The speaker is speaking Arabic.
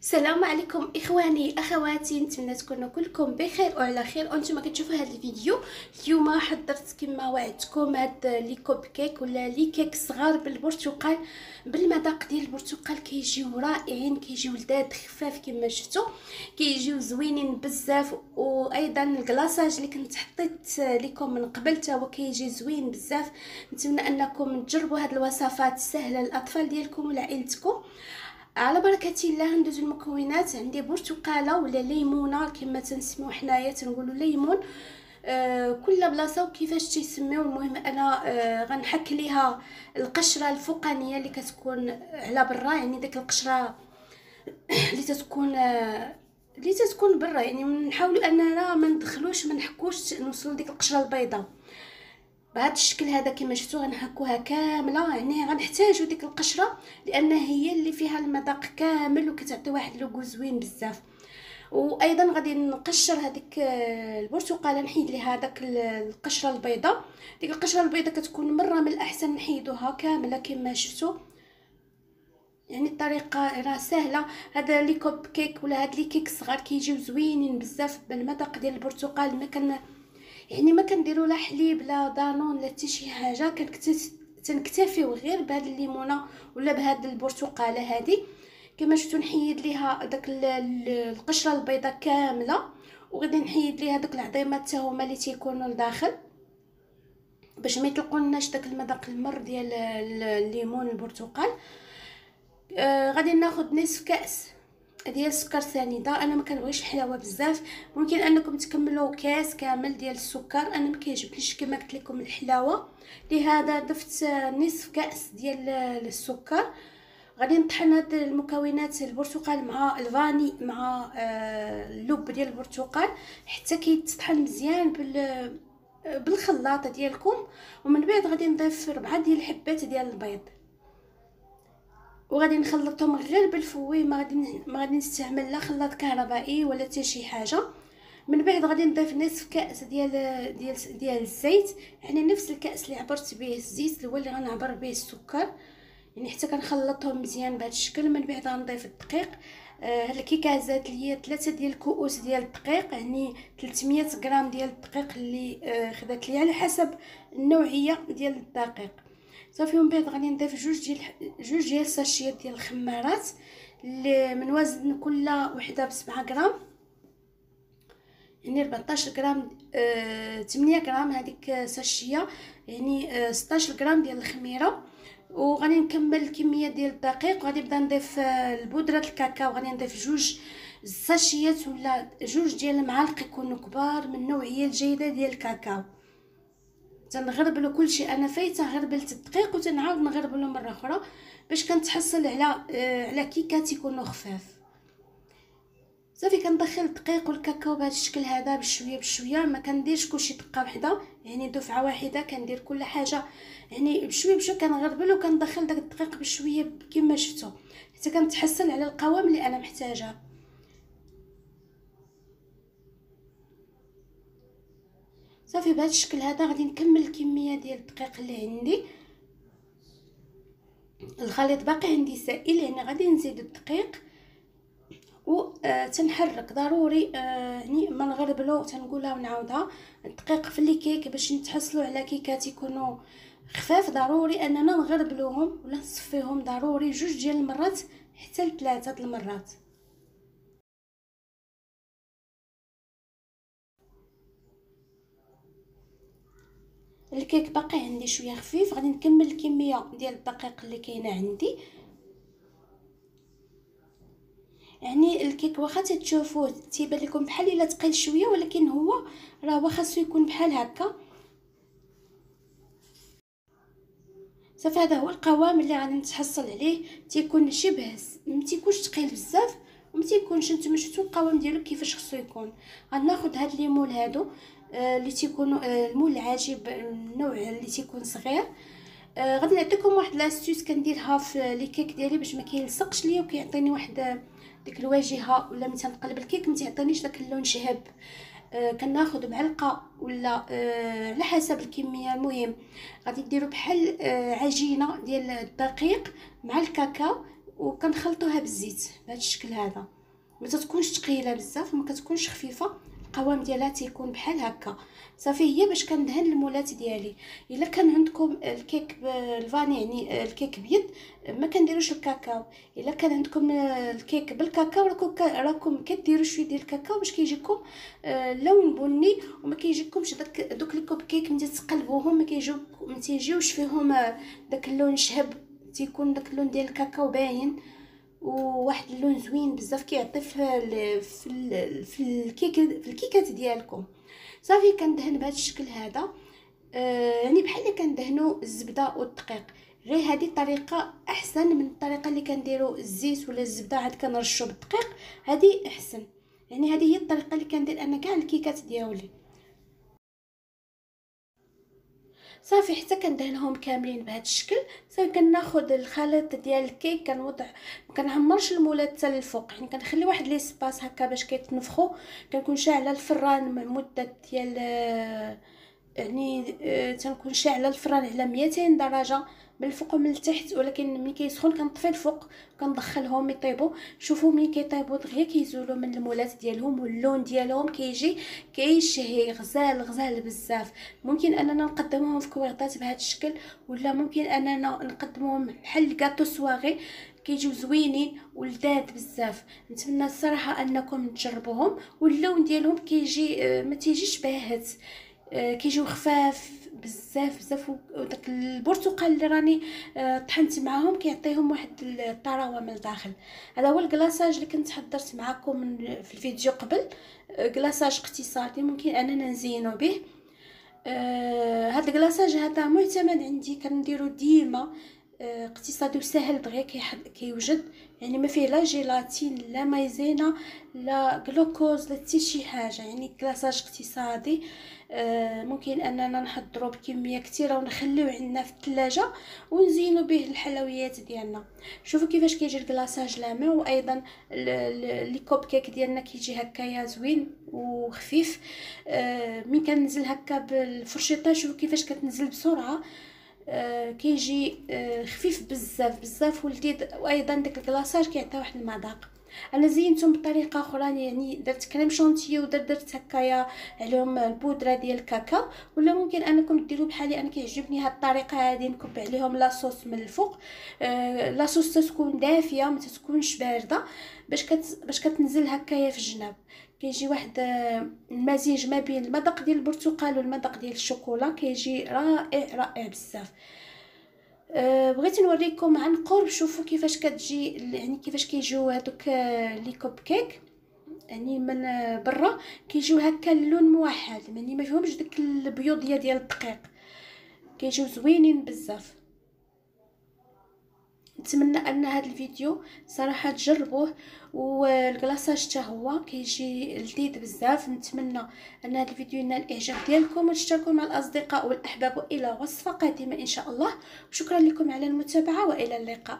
السلام عليكم اخواني اخواتي، نتمنى تكونوا كلكم بخير وعلى خير. وانتم كتشوفوا هذا الفيديو اليوم حضرت كما وعدتكم هاد لي كوب كيك ولا لي كيك صغار بالبرتقال، بالمذاق ديال البرتقال. كيجيو رائعين، كيجيو لذاذ خفاف كما شفتوا، كيجيو زوينين بزاف. وايضا الكلاصاج اللي كنت حطيت لكم من قبل تا هو كيجي زوين بزاف. نتمنى انكم تجربوا هاد الوصفات السهله للاطفال ديالكم ولعائلتكم. على بركه الله ندوز المكونات. عندي برتقاله ولا ليمونه كما تنسميو حنايا، تنقولوا ليمون. كل بلاصه وكيفاش تيسميو. المهم انا غنحك ليها القشره الفوقانيه اللي كتكون على برا، يعني ديك القشره اللي تتكون برا. يعني نحاولوا اننا ما ندخلوش ما نحكوش نوصلوا ديك القشره البيضاء بهذا الشكل هذا كما شفتوا. غنحكوها كامله، يعني غنحتاجوا ديك القشره لان هي اللي فيها المذاق كامل وكتعطي واحد لوغو زوين بزاف. وايضا غادي نقشر هذيك البرتقاله، نحيد ليها داك القشره البيضاء. ديك القشره البيضاء كتكون مره من الاحسن نحيدوها كامله كما شفتوا. يعني الطريقه راه سهله. هذا لي كوب كيك ولا هاد لي كيك صغار كيجيو زوينين بزاف بالمذاق ديال البرتقال. ما كنديروا لا حليب لا دانون لا حتى شي حاجه، تنكتفيو غير بهاد الليمونه ولا بهاد البرتقاله هذه. كما شفتوا نحيد ليها داك القشره البيضاء كامله، وغادي نحيد ليها داك العظيمات حتى هما اللي تيكونوا لداخل باش ما يطلقولناش داك المذاق المر ديال الليمون البرتقال. غادي ناخذ نصف كاس ديال السكر سنيده. انا ما كنبغيش الحلاوه بزاف، ممكن انكم تكملوا كاس كامل ديال السكر. انا ما كيعجبنيش كما قلت لكم الحلاوه، لهذا ضفت نصف كاس ديال السكر. غادي نطحن هاد المكونات البرتقال مع الفاني مع اللب ديال البرتقال حتى كيتطحن مزيان بالخلاطه ديالكم. ومن بعد غادي نضيف 4 ديال الحبات ديال البيض، وغادي نخلطهم غير بالفوي. ما غادي نستعمل لا خلاط كهربائي ولا حتى شي حاجه. من بعد غادي نضيف نصف كاس ديال الزيت، يعني نفس الكاس اللي عبرت به الزيت هو اللي غنعبر به السكر، يعني حتى كنخلطهم مزيان بهذا الشكل. من بعد غنضيف الدقيق. هاد الكيكه زادت ليا 3 ديال الكؤوس ديال الدقيق، يعني 300 غرام ديال الدقيق اللي خدات ليا على حسب النوعيه ديال الدقيق. صافي. ومن بعد غادي نضيف جوج ديال الساشيات ديال الخمارات اللي من وزن كل وحده ب7 غرام، يعني 14 غرام 8 غرام هذيك ساشيه، يعني 16 غرام ديال الخميره. وغادي نكمل الكميه ديال الدقيق، وغادي نبدا نضيف البودره الكاكاو. غادي نضيف جوج ساشيات ولا جوج ديال المعالق يكونوا كبار من النوعيه الجيده ديال الكاكاو. تنغربلو كلشي. انا فايته غربلت الدقيق وتنعاود نغربلو مره اخرى باش كنتحصل على كيكات يكونوا خفاف. صافي. كندخل الدقيق والكاكاو بهذا الشكل هذا بشويه بشويه، ما كنديرش كلشي دقه واحده، يعني دفعه واحده كندير كل حاجه يعني بشويه بشويه. كنغربل وكندخل داك الدقيق بشويه كما شفتوا حتى كنتحصل على القوام اللي انا محتاجه. صافي. بهذا الشكل هذا غادي نكمل الكميه ديال الدقيق اللي عندي. الخليط باقي عندي سائل، يعني غادي نزيد الدقيق و تنحرك ضروري. يعني ما نغربلو، تنقولها ونعاودها. الدقيق في لي كيك باش نتحصلوا على كيكات يكونوا خفاف ضروري اننا نغربلوهم ولا نصفيهم ضروري 2 ديال المرات حتى ل3 المرات. الكيك باقي عندي شويه خفيف، غادي نكمل الكميه ديال الدقيق اللي كاينه عندي. يعني الكيك واخا تشوفوه تيبان لكم بحال الا ثقيل شويه، ولكن هو راه خاصو يكون بحال هكا. صافي. هذا هو القوام اللي غادي نتحصل عليه. تيكون شبه ما تيكونش ثقيل بزاف وما تيكونش. نتوما شفتوا القوام ديالو كيفاش خصو يكون. غناخذ هاد لي مول هادو اللي تيكونوا المول العجيب، النوع اللي تيكون صغير. غادي نعطيكم واحد لاستيوس كنديرها في لي كيك ديالي باش ما كيلصقش ليا وكيعطيني واحد ديك الواجهه، ولا ملي تنقلب الكيك ما تعطينيش داك اللون شهب. كناخذ معلقه ولا على حسب الكميه. المهم غادي ديروا بحال عجينه ديال الدقيق مع الكاكاو وكنخلطوها بالزيت بهذا الشكل هذا. ما تكونش ثقيله بزاف وما كتكونش خفيفه، القوام ديالها تيكون بحال هكا. صافي هي باش كندهن المولات ديالي. الا كان عندكم الكيك بالفاني يعني الكيك بيض ما كنديروش الكاكاو. الا كان عندكم الكيك بالكاكاو راكم كديروا شويه ديال الكاكاو باش كيجيكم لون بني وما كيجيكمش دوك لي كوب كيك ملي تقلبوهم ما تيجيوش فيهم داك اللون شهب، تيكون داك اللون ديال الكاكاو باين وواحد اللون زوين بزاف كيعطي في الكيكات ديالكم. صافي كندهن بهذا الشكل هذا يعني بحال اللي كندهنوا الزبده والدقيق، غير هذه الطريقه احسن من الطريقه اللي كنديروا الزيت ولا الزبده عاد كنرشوا بالدقيق، هذه احسن. يعني هذه هي الطريقه اللي كندير انا كاع الكيكات ديالي. صافي حتى كندهنهم كاملين بهذا الشكل. صافي كناخذ الخليط ديال الكيك كنوضع، ما كنعمرش المولات حتى للفوق، يعني كنخلي واحد ليسباس هكا باش كيتنفخوا. كنكون شاعله الفران مده ديال يعني تنكون شاعله الفران على 200 درجه من الفوق ومن التحت، ولكن ملي كيسخن كنطفي الفوق كندخلهم يطيبوا. شوفوا ملي كيطيبوا دغيا كيزولوا من المولات ديالهم واللون ديالهم كيجي كيشهي غزال بزاف. ممكن اننا نقدموهم في كويطات بهذا الشكل، ولا ممكن اننا نقدموهم بحال الكاطو سواغي كيجيو زوينين ولذاذ بزاف. نتمنى الصراحه انكم تجربوهم، واللون ديالهم كيجي ما تيجيش باهت، كيجيو خفاف بزاف وداك البرتقال اللي راني طحنت معاهم كيعطيهم واحد الطراوه من الداخل. هذا هو الكلاصاج اللي كنت حضرت معكم في الفيديو قبل، كلاصاج اقتصادي ممكن اننا نزينو به. هذا الكلاصاج هذا معتمد عندي، كنديرو ديما اقتصادي وسهل دغيا كيوجد، يعني ما فيه لا جيلاتين لا مايزينا لا جلوكوز لا حتى شي حاجه، يعني كلاصاج اقتصادي. ممكن اننا نحضروا بكميه كثيره ونخليوه عندنا في الثلاجه ونزينوا به الحلويات ديالنا. شوفوا كيفاش كيجي الكلاصاج لامع، وايضا لي كوب كيك ديالنا كيجي هكايا زوين وخفيف. ملي كننزل هكا بالفرشيطه شوفوا كيفاش كتنزل بسرعه، كيجي خفيف بزاف ولذيذ، وايضا داك الكلاصاج كيعطي واحد المذاق. انا زينتهم بطريقه اخرى، يعني درت كريم شونتيي ودرت هكايا عليهم البودره ديال الكاكاو، ولا ممكن انكم ديروا بحالي انا كيعجبني هاد الطريقه هذه، نكب عليهم لاصوص من الفوق. لاصوص تكون دافيه ما تكونش بارده باش كتنزل هكايا في الجناب. كيجي واحد المزيج ما بين المذاق ديال البرتقال والمذاق ديال الشوكولا، كيجي رائع بزاف. بغيت نوريكم عن قرب. شوفوا كيفاش كتجي، يعني كيفاش كيجيو هذوك لي كوب كيك، يعني من برا كيجيو هكا اللون موحد، يعني ما فيهمش داك البيوضيه ديال الدقيق، كيجيو زوينين بزاف. نتمنى ان هذا الفيديو صراحه تجربوه، والكلاصاج حتى هو كيجي لذيذ بزاف. نتمنى ان هذا الفيديو ينال الاعجاب ديالكم وتشتركوا مع الاصدقاء والاحباب، والى وصفه قادمه ان شاء الله. شكرا لكم على المتابعه والى اللقاء.